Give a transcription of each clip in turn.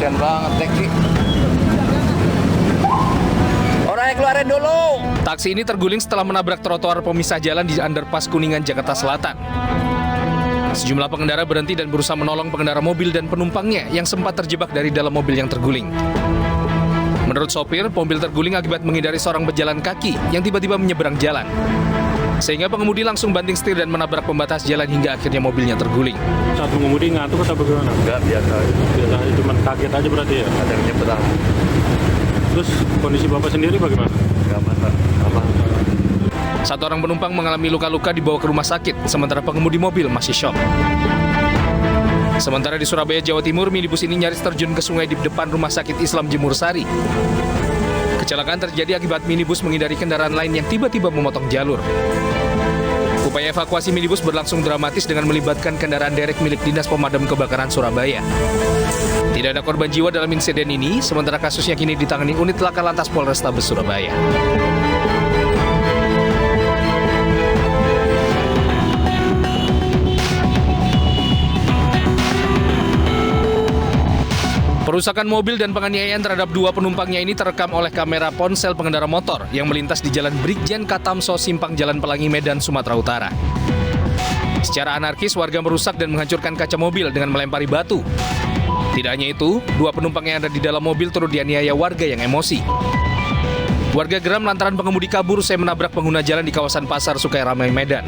Kasian banget taksi. Orangnya keluarin dulu. Taksi ini terguling setelah menabrak trotoar pemisah jalan di underpass Kuningan, Jakarta Selatan. Sejumlah pengendara berhenti dan berusaha menolong pengendara mobil dan penumpangnya yang sempat terjebak dari dalam mobil yang terguling. Menurut sopir, mobil terguling akibat menghindari seorang pejalan kaki yang tiba-tiba menyeberang jalan. Sehingga pengemudi langsung banting setir dan menabrak pembatas jalan hingga akhirnya mobilnya terguling. Saat pengemudi ngantuk atau bagaimana? Enggak, biasa. Biasa, cuma kaget aja berarti ya? Ada yang nyebrang. Terus kondisi Bapak sendiri bagaimana? Enggak masalah. Satu orang penumpang mengalami luka-luka dibawa ke rumah sakit, sementara pengemudi mobil masih syok. Sementara di Surabaya, Jawa Timur, minibus ini nyaris terjun ke sungai di depan Rumah Sakit Islam Jemur Sari. Kecelakaan terjadi akibat minibus menghindari kendaraan lain yang tiba-tiba memotong jalur. Upaya evakuasi minibus berlangsung dramatis dengan melibatkan kendaraan derek milik Dinas Pemadam Kebakaran Surabaya. Tidak ada korban jiwa dalam insiden ini, sementara kasusnya kini ditangani unit Laka Lantas Polrestabes Surabaya. Perusakan mobil dan penganiayaan terhadap dua penumpangnya ini terekam oleh kamera ponsel pengendara motor yang melintas di Jalan Brigjen Katamso, Simpang Jalan Pelangi, Medan, Sumatera Utara. Secara anarkis, warga merusak dan menghancurkan kaca mobil dengan melempari batu. Tidak hanya itu, dua penumpang yang ada di dalam mobil turut dianiaya warga yang emosi. Warga geram lantaran pengemudi kabur usai menabrak pengguna jalan di kawasan Pasar Sukai Ramai, Medan.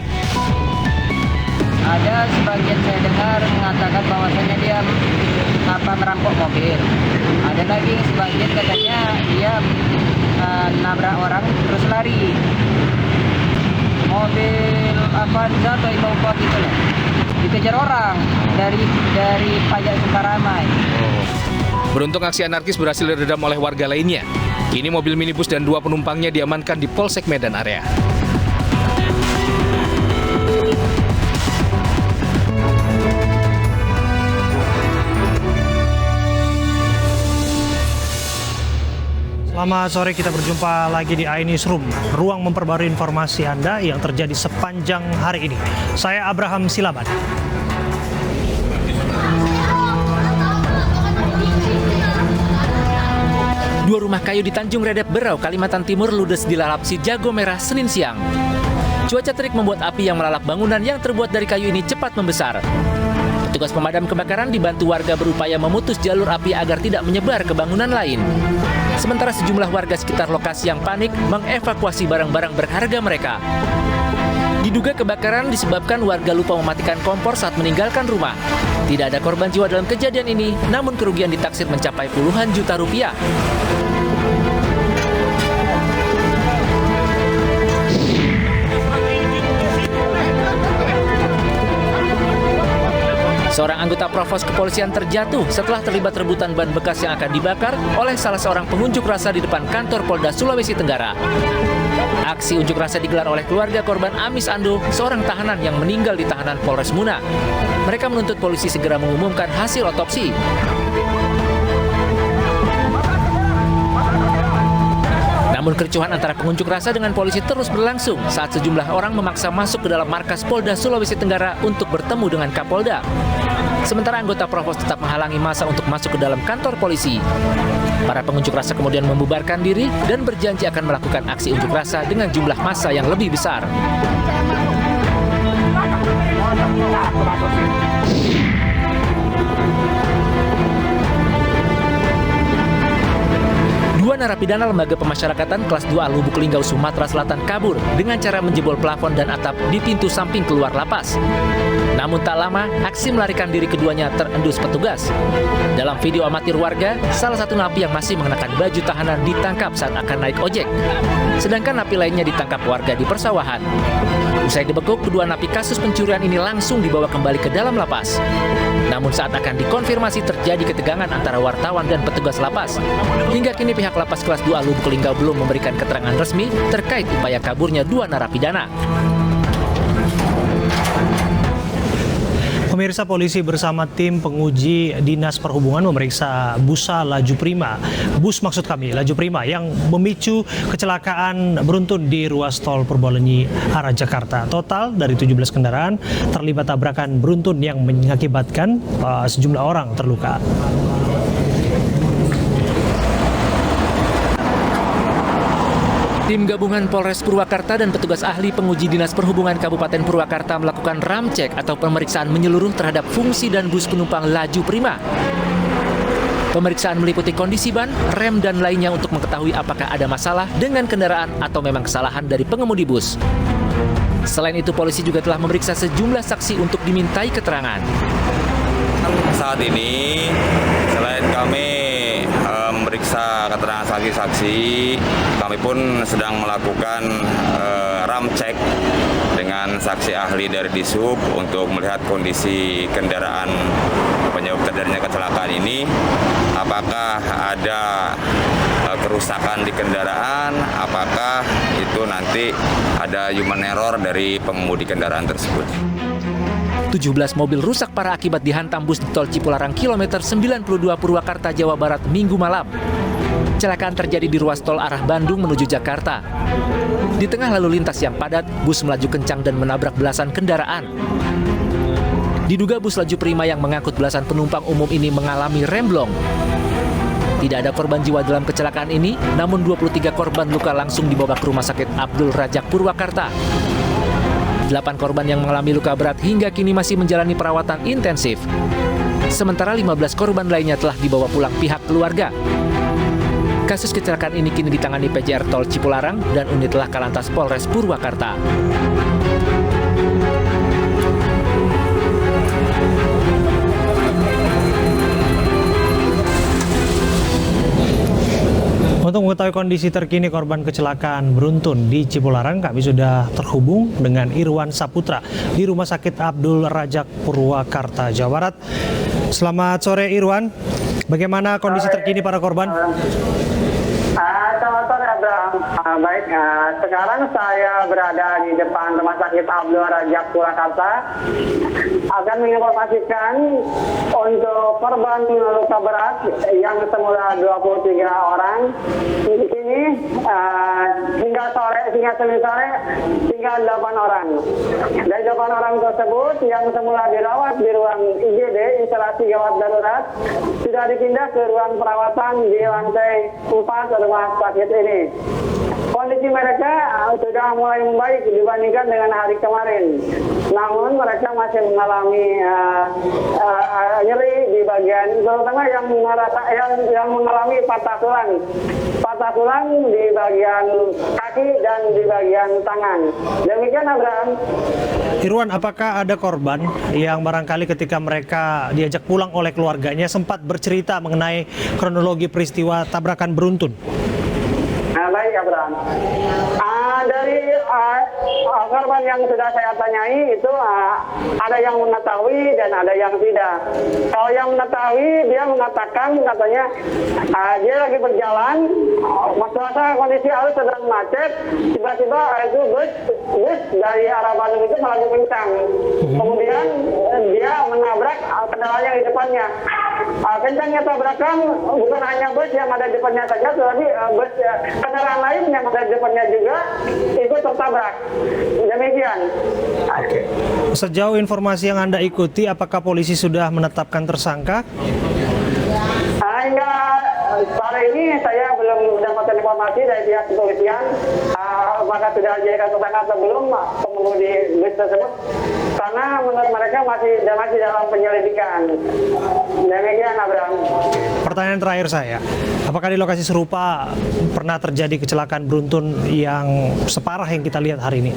Ada sebagian saya dengar mengatakan bahwasannya dia merampok mobil. Ada lagi sebagian katanya dia nabrak orang terus lari. Mobil Avanza atau Innova gitu loh. Dikejar orang dari pajak Sukaramai. Beruntung aksi anarkis berhasil diredam oleh warga lainnya. Kini mobil minibus dan dua penumpangnya diamankan di Polsek Medan area. Selamat sore, kita berjumpa lagi di iNewsroom, ruang memperbarui informasi Anda yang terjadi sepanjang hari ini. Saya Abraham Silaban. Dua rumah kayu di Tanjung Redep, Berau, Kalimantan Timur ludes dilalap si jago merah Senin siang. Cuaca terik membuat api yang melalap bangunan yang terbuat dari kayu ini cepat membesar. Petugas pemadam kebakaran dibantu warga berupaya memutus jalur api agar tidak menyebar ke bangunan lain. Sementara sejumlah warga sekitar lokasi yang panik mengevakuasi barang-barang berharga mereka. Diduga kebakaran disebabkan warga lupa mematikan kompor saat meninggalkan rumah. Tidak ada korban jiwa dalam kejadian ini, namun kerugian ditaksir mencapai puluhan juta rupiah. Seorang anggota Provos kepolisian terjatuh setelah terlibat rebutan ban bekas yang akan dibakar oleh salah seorang pengunjuk rasa di depan kantor Polda Sulawesi Tenggara. Aksi unjuk rasa digelar oleh keluarga korban Amis Ando, seorang tahanan yang meninggal di tahanan Polres Muna. Mereka menuntut polisi segera mengumumkan hasil otopsi. Namun kericuhan antara pengunjuk rasa dengan polisi terus berlangsung saat sejumlah orang memaksa masuk ke dalam markas Polda Sulawesi Tenggara untuk bertemu dengan Kapolda. Sementara anggota Provos tetap menghalangi massa untuk masuk ke dalam kantor polisi. Para pengunjuk rasa kemudian membubarkan diri dan berjanji akan melakukan aksi unjuk rasa dengan jumlah massa yang lebih besar. Dua narapidana lembaga pemasyarakatan kelas 2 Lubuk Linggau, Sumatera Selatan kabur dengan cara menjebol plafon dan atap di pintu samping keluar lapas. Namun tak lama, aksi melarikan diri keduanya terendus petugas. Dalam video amatir warga, salah satu napi yang masih mengenakan baju tahanan ditangkap saat akan naik ojek. Sedangkan napi lainnya ditangkap warga di persawahan. Usai dibekuk, kedua napi kasus pencurian ini langsung dibawa kembali ke dalam lapas. Namun saat akan dikonfirmasi terjadi ketegangan antara wartawan dan petugas lapas. Hingga kini pihak lapas kelas 2 Lubuk Linggau belum memberikan keterangan resmi terkait upaya kaburnya dua narapidana. Pemirsa, polisi bersama tim penguji Dinas Perhubungan memeriksa busa laju prima. Laju prima yang memicu kecelakaan beruntun di ruas tol Purbalenyi arah Jakarta. Total dari 17 kendaraan terlibat tabrakan beruntun yang mengakibatkan sejumlah orang terluka. Tim gabungan Polres Purwakarta dan petugas ahli penguji Dinas Perhubungan Kabupaten Purwakarta melakukan ramcek atau pemeriksaan menyeluruh terhadap fungsi dan bus penumpang laju prima. Pemeriksaan meliputi kondisi ban, rem, dan lainnya untuk mengetahui apakah ada masalah dengan kendaraan atau memang kesalahan dari pengemudi bus. Selain itu, polisi juga telah memeriksa sejumlah saksi untuk dimintai keterangan. Saat ini, selain kami memeriksa keterangan saksi-saksi, kami pun sedang melakukan ramcek dengan saksi ahli dari Disub untuk melihat kondisi kendaraan penyebab terjadinya kecelakaan ini, apakah ada kerusakan di kendaraan, apakah itu nanti ada human error dari pengemudi kendaraan tersebut. 17 mobil rusak parah akibat dihantam bus di tol Cipularang kilometer 92 Purwakarta, Jawa Barat Minggu malam. Kecelakaan terjadi di ruas tol arah Bandung menuju Jakarta. Di tengah lalu lintas yang padat, bus melaju kencang dan menabrak belasan kendaraan. Diduga bus laju prima yang mengangkut belasan penumpang umum ini mengalami remblong. Tidak ada korban jiwa dalam kecelakaan ini, namun 23 korban luka langsung dibawa ke Rumah Sakit Abdul Rajak Purwakarta. 8 korban yang mengalami luka berat hingga kini masih menjalani perawatan intensif. Sementara 15 korban lainnya telah dibawa pulang pihak keluarga. Kasus kecelakaan ini kini ditangani PJR Tol Cipularang dan unit Laka Lantas Polres Purwakarta. Untuk mengetahui kondisi terkini korban kecelakaan beruntun di Cipularang, kami sudah terhubung dengan Irwan Saputra di Rumah Sakit Abdul Rajak Purwakarta, Jawa Barat. Selamat sore Irwan, bagaimana kondisi terkini para korban? Selamat sore Abraham. Baik, sekarang saya berada di depan Rumah Sakit Abdul Rajak Purwakarta. Akan menginformasikan untuk korban luka berat yang semula 23 orang. Di sini hingga Senin sore tinggal 8 orang. Dari 8 orang tersebut yang semula dirawat di ruang IGD, instalasi gawat darurat, sudah dipindah ke ruang perawatan di lantai 4 rumah sakit ini. Kondisi mereka sudah mulai membaik dibandingkan dengan hari kemarin. Namun mereka masih mengalami nyeri di bagian, terutama yang mengalami patah tulang di bagian kaki dan di bagian tangan. Demikian Abraham. Irwan, apakah ada korban yang barangkali ketika mereka diajak pulang oleh keluarganya sempat bercerita mengenai kronologi peristiwa tabrakan beruntun? Baik Abraham. Dari korban yang sudah saya tanyai itu ada yang mengetahui dan ada yang tidak. Kalau yang mengetahui, dia mengatakan katanya dia lagi berjalan, masa kondisi arus sedang macet, tiba-tiba itu bus dari arah Bandung itu melaju kencang. Kemudian dia menabrak kendaraan yang di depannya. Kencangnya tabrakan bukan hanya bus yang ada di depannya saja, tetapi bus kendaraan lain yang ada di depannya juga ikut tertabrak. Demikian. Oke. Sejauh informasi yang Anda ikuti, apakah polisi sudah menetapkan tersangka? Hingga sore ini saya belum mendapatkan informasi dari pihak kepolisian apakah sudah dijadikan tersangka atau belum pengemudi bus tersebut, karena menurut mereka masih dalam penyelidikan. Demikian Abraham. Pertanyaan terakhir saya, apakah di lokasi serupa pernah terjadi kecelakaan beruntun yang separah yang kita lihat hari ini?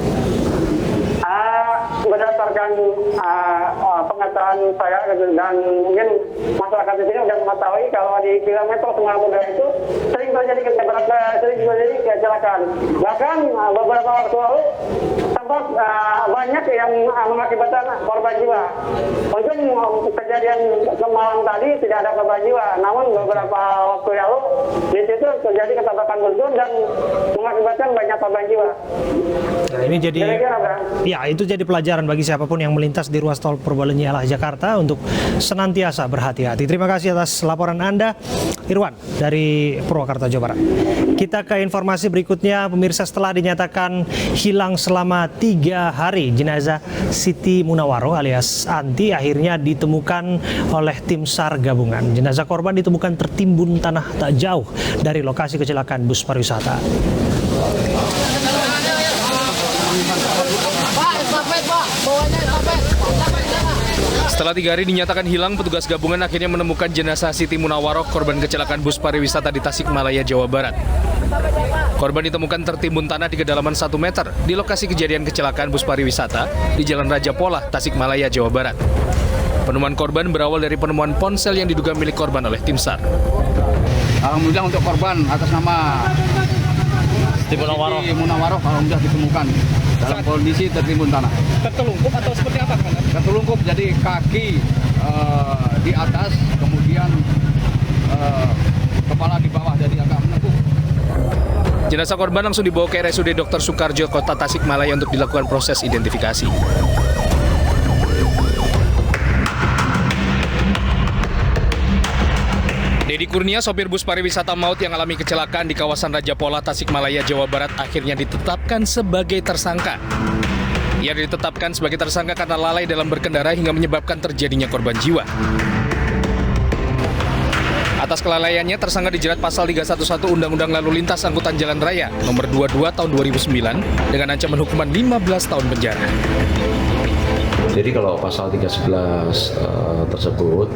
Berdasarkan pengetahuan saya dan mungkin masyarakat di sini sudah mengetahui kalau di kilometer 92 itu sering terjadi kecelakaan. Bahkan beberapa waktu lalu sempat banyak yang mengakibatkan korban jiwa. Untuk kejadian semalam tadi tidak ada korban jiwa, namun beberapa waktu lalu di situ terjadi ketabrakan beruntun dan mengakibatkan banyak korban jiwa. Nah, ini jadi itu jadi pelajaran bagi siapapun yang melintas di ruas tol Purbalenyi arah Jakarta untuk senantiasa berhati-hati. Terima kasih atas laporan Anda, Irwan dari Purwakarta, Jawa Barat. Kita ke informasi berikutnya, pemirsa. Setelah dinyatakan hilang selama 3 hari, jenazah Siti Munawaro alias Anti akhirnya ditemukan oleh tim SAR gabungan. Jenazah korban ditemukan tertimbun tanah tak jauh dari lokasi kecelakaan bus pariwisata. Setelah 3 hari dinyatakan hilang, petugas gabungan akhirnya menemukan jenazah Siti Munawaroh, korban kecelakaan bus pariwisata di Tasikmalaya, Jawa Barat. Korban ditemukan tertimbun tanah di kedalaman 1 meter di lokasi kejadian kecelakaan bus pariwisata di Jalan Raja Polah, Tasikmalaya, Jawa Barat. Penemuan korban berawal dari penemuan ponsel yang diduga milik korban oleh tim SAR. Alhamdulillah untuk korban atas nama Siti Munawaroh alhamdulillah ditemukan dalam kondisi tertimbun tanah. Tertelungkup atau seperti apa? Tertelungkup, jadi kaki di atas, kemudian kepala di bawah, jadi agak menekuk. Jenazah korban langsung dibawa ke RSUD Dr. Soekarjo, Kota Tasikmalaya untuk dilakukan proses identifikasi. Dedi Kurnia, sopir bus pariwisata maut yang alami kecelakaan di kawasan Raja Polah, Tasikmalaya, Jawa Barat akhirnya ditetapkan sebagai tersangka. Ia ditetapkan sebagai tersangka karena lalai dalam berkendara hingga menyebabkan terjadinya korban jiwa. Atas kelalaiannya, tersangka dijerat pasal 311 Undang-Undang Lalu Lintas Angkutan Jalan Raya nomor 22 tahun 2009 dengan ancaman hukuman 15 tahun penjara. Jadi kalau pasal 311 tersebut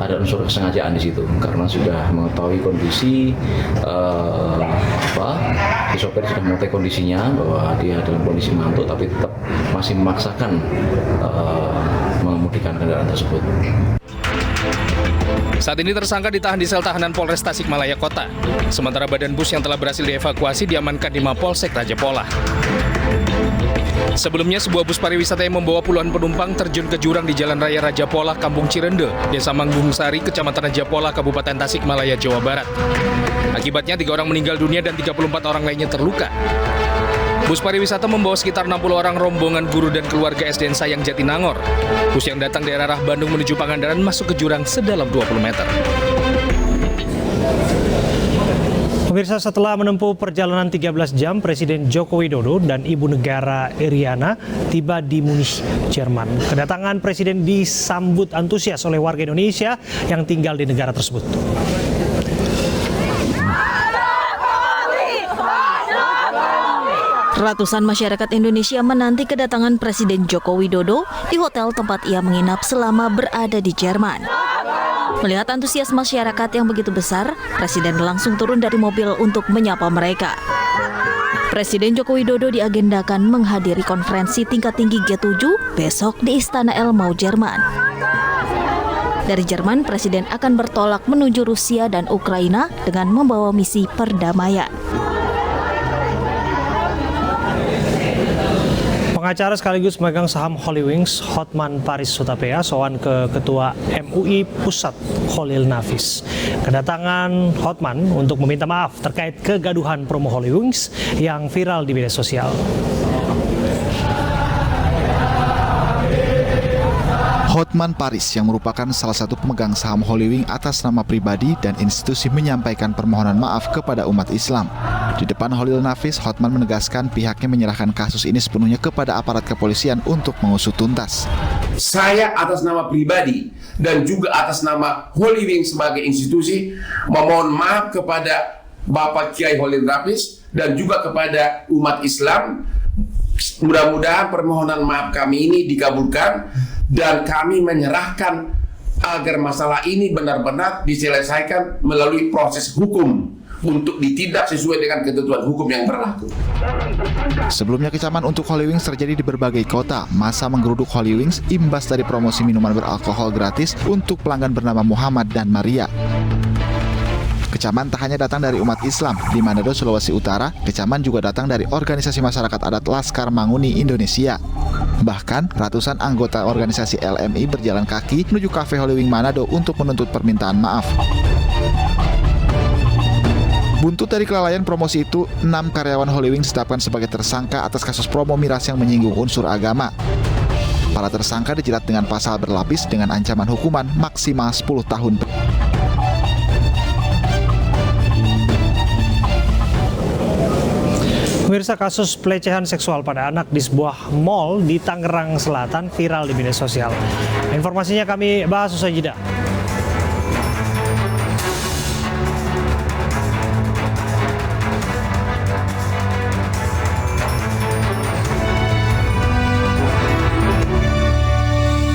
ada unsur kesengajaan di situ karena sudah mengetahui kondisi si sopir sudah mengetahui kondisinya bahwa dia dalam kondisi ngantuk tapi tetap masih memaksakan mengemudikan kendaraan tersebut. Saat ini tersangka ditahan di sel tahanan Polres Tasikmalaya Kota. Sementara badan bus yang telah berhasil dievakuasi diamankan di Mapolsek Raja Polah. Sebelumnya, sebuah bus pariwisata yang membawa puluhan penumpang terjun ke jurang di Jalan Raya Raja Polah, Kampung Cirende, Desa Manggung Sari, Kecamatan Raja Polah, Kabupaten Tasikmalaya, Jawa Barat. Akibatnya 3 orang meninggal dunia dan 34 orang lainnya terluka. Bus pariwisata membawa sekitar 60 orang rombongan guru dan keluarga SDN Sayang Jatinangor. Bus yang datang dari arah Bandung menuju Pangandaran masuk ke jurang sedalam 20 meter. Pemirsa, setelah menempuh perjalanan 13 jam, Presiden Joko Widodo dan Ibu Negara Iriana tiba di Munich, Jerman. Kedatangan Presiden disambut antusias oleh warga Indonesia yang tinggal di negara tersebut. Ratusan masyarakat Indonesia menanti kedatangan Presiden Joko Widodo di hotel tempat ia menginap selama berada di Jerman. Melihat antusias masyarakat yang begitu besar, Presiden langsung turun dari mobil untuk menyapa mereka. Presiden Joko Widodo diagendakan menghadiri konferensi tingkat tinggi G7 besok di Istana Elmau, Jerman. Dari Jerman, Presiden akan bertolak menuju Rusia dan Ukraina dengan membawa misi perdamaian. Pengacara sekaligus pemegang saham Holywings, Hotman Paris Hutapea, sowan ke Ketua MUI Pusat Khalil Nafis. Kedatangan Hotman untuk meminta maaf terkait kegaduhan promo Holywings yang viral di media sosial. Hotman Paris yang merupakan salah satu pemegang saham Holywings atas nama pribadi dan institusi menyampaikan permohonan maaf kepada umat Islam. Di depan Khalil Nafis, Hotman menegaskan pihaknya menyerahkan kasus ini sepenuhnya kepada aparat kepolisian untuk mengusut tuntas. Saya atas nama pribadi dan juga atas nama Holywings sebagai institusi memohon maaf kepada Bapak Kiai Khalil Nafis dan juga kepada umat Islam. Mudah-mudahan permohonan maaf kami ini dikabulkan dan kami menyerahkan agar masalah ini benar-benar diselesaikan melalui proses hukum untuk ditindak sesuai dengan ketentuan hukum yang berlaku. Sebelumnya kecaman untuk Holywings terjadi di berbagai kota. Masa menggeruduk Holywings imbas dari promosi minuman beralkohol gratis untuk pelanggan bernama Muhammad dan Maria. Kecaman tak hanya datang dari umat Islam. Di Manado, Sulawesi Utara, kecaman juga datang dari organisasi masyarakat adat Laskar Manguni, Indonesia. Bahkan, ratusan anggota organisasi LMI berjalan kaki menuju kafe Holywings Manado untuk menuntut permintaan maaf. Buntut dari kelalaian promosi itu, 6 karyawan Holywings ditetapkan sebagai tersangka atas kasus promo miras yang menyinggung unsur agama. Para tersangka dijerat dengan pasal berlapis dengan ancaman hukuman maksimal 10 tahun. Pemirsa, kasus pelecehan seksual pada anak di sebuah mal di Tangerang Selatan viral di media sosial. Informasinya kami bahas usai jeda.